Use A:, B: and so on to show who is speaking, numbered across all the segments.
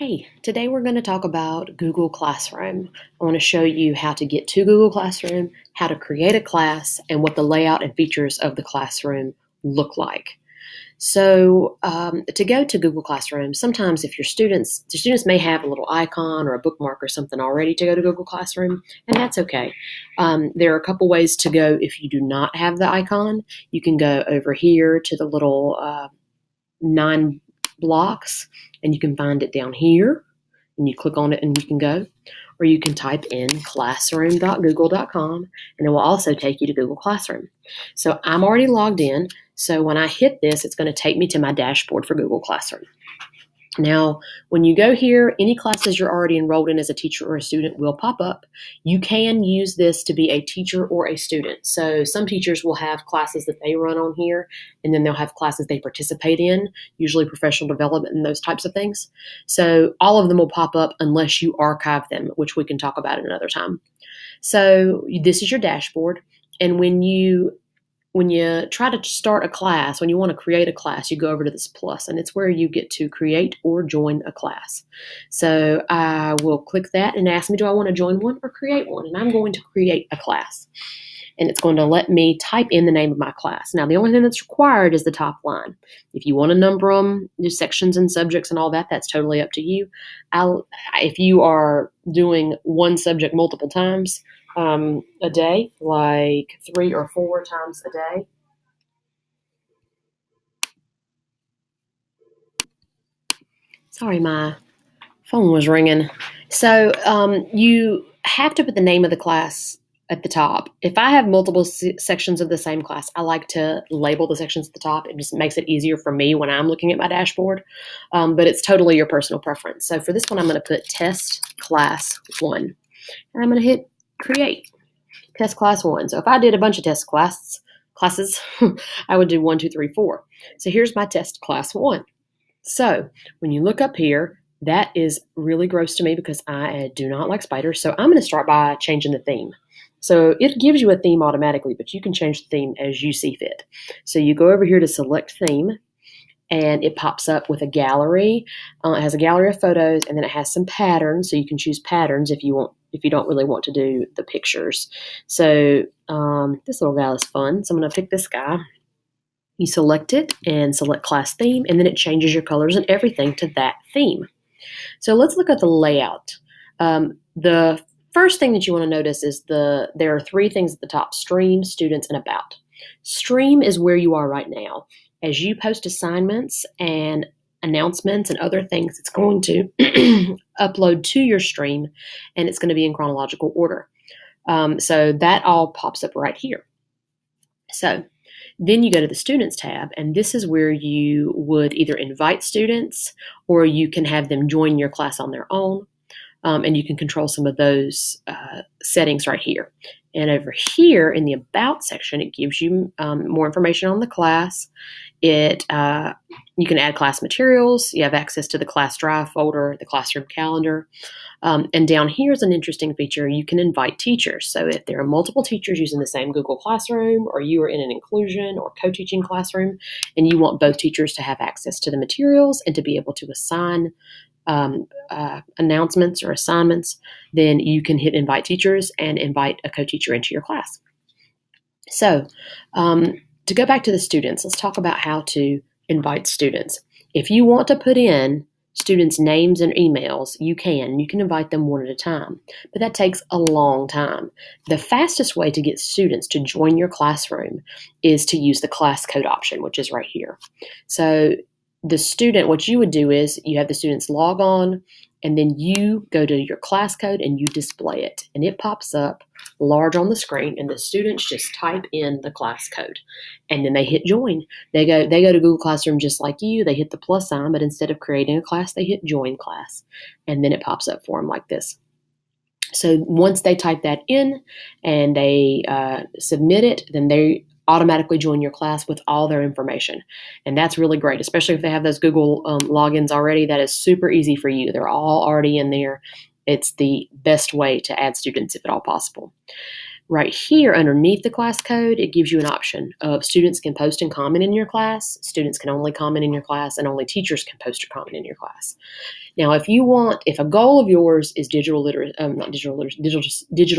A: Hey, today we're going to talk about Google Classroom. I want to show you how to get to Google Classroom, how to create a class, and what the layout and features of the classroom look like. So, to go to Google Classroom, sometimes if the students may have a little icon or a bookmark or something already to go to Google Classroom, and that's okay. There are a couple ways to go if you do not have the icon. You can go over here to the little 9 blocks, and you can find it down here, and you click on it and you can go. Or you can type in classroom.google.com, and it will also take you to Google Classroom. So I'm already logged in, so when I hit this, it's going to take me to my dashboard for Google Classroom. Now, when you go here, any classes you're already enrolled in as a teacher or a student will pop up. You can use this to be a teacher or a student. So some teachers will have classes that they run on here, and then they'll have classes they participate in, usually professional development and those types of things. So all of them will pop up unless you archive them, which we can talk about at another time. So this is your dashboard, and when you try to start a class, when you want to create a class, you go over to this plus, and it's where you get to create or join a class. So I will click that and ask me, do I want to join one or create one? And I'm going to create a class. And it's going to let me type in the name of my class. Now, the only thing that's required is the top line. If you want to number them, do sections and subjects and all that, that's totally up to you. If you are doing one subject multiple times, a day, like 3 or 4 times a day. Sorry, my phone was ringing. So you have to put the name of the class at the top. If I have multiple sections of the same class, I like to label the sections at the top. It just makes it easier for me when I'm looking at my dashboard, but it's totally your personal preference. So for this one, I'm going to put test class 1, and I'm going to hit create. Test class 1. So if I did a bunch of test classes, I would do 1, 2, 3, 4. So here's my test class 1. So when you look up here, that is really gross to me because I do not like spiders. So I'm going to start by changing the theme. So it gives you a theme automatically, but you can change the theme as you see fit. So you go over here to select theme, and it pops up with a gallery. It has a gallery of photos, and then it has some patterns. So you can choose patterns if you don't really want to do the pictures. So this little guy is fun. So I'm going to pick this guy. You select it and select class theme, and then it changes your colors and everything to that theme. So let's look at the layout. The first thing that you want to notice is there are 3 things at the top: stream, students, and about. Stream is where you are right now. As you post assignments and announcements and other things, it's going to upload to your stream, and it's going to be in chronological order. So that all pops up right here. So then you go to the Students tab, and this is where you would either invite students or you can have them join your class on their own, and you can control some of those settings right here. And over here in the About section, it gives you more information on the class. You can add class materials. You have access to the class drive folder, the classroom calendar. And down here is an interesting feature. You can invite teachers. So if there are multiple teachers using the same Google Classroom, or you are in an inclusion or co-teaching classroom, and you want both teachers to have access to the materials and to be able to assign announcements or assignments, then you can hit invite teachers and invite a co-teacher into your class. So to go back to the students, let's talk about how to invite students. If you want to put in students' names and emails, you can invite them one at a time, but that takes a long time. The fastest way to get students to join your classroom is to use the class code option, which is right here. So what you would do is you have the students log on, and then you go to your class code and you display it, and it pops up large on the screen, and the students just type in the class code, and then they hit join. They go to Google Classroom just like you. They hit the plus sign, but instead of creating a class, they hit join class, and then it pops up for them like this. So once they type that in and they submit it, then they automatically join your class with all their information. And that's really great, especially if they have those Google logins already. That is super easy for you. They're all already in there. It's the best way to add students if at all possible. Right here underneath the class code, it gives you an option of students can post and comment in your class, students can only comment in your class, and only teachers can post or comment in your class. Now, if a goal of yours is digital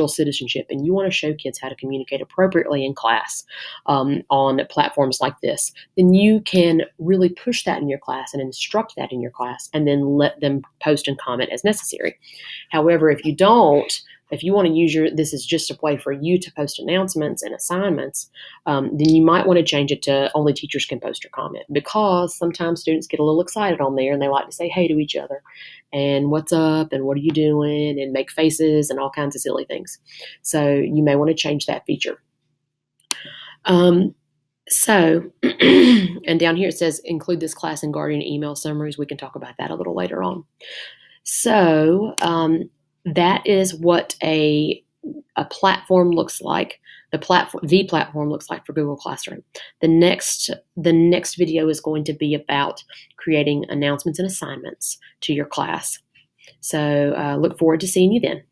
A: citizenship, and you want to show kids how to communicate appropriately in class on platforms like this, then you can really push that in your class and instruct that in your class, and then let them post and comment as necessary. However, if you want to use this is just a way for you to post announcements and assignments, then you might want to change it to only teachers can post or comment, because sometimes students get a little excited on there and they like to say hey to each other and what's up and what are you doing and make faces and all kinds of silly things. So you may want to change that feature. And down here it says include this class and guardian email summaries. We can talk about that a little later on. So that is what a platform looks like. The platform looks like for Google Classroom. The next video is going to be about creating announcements and assignments to your class. So look forward to seeing you then.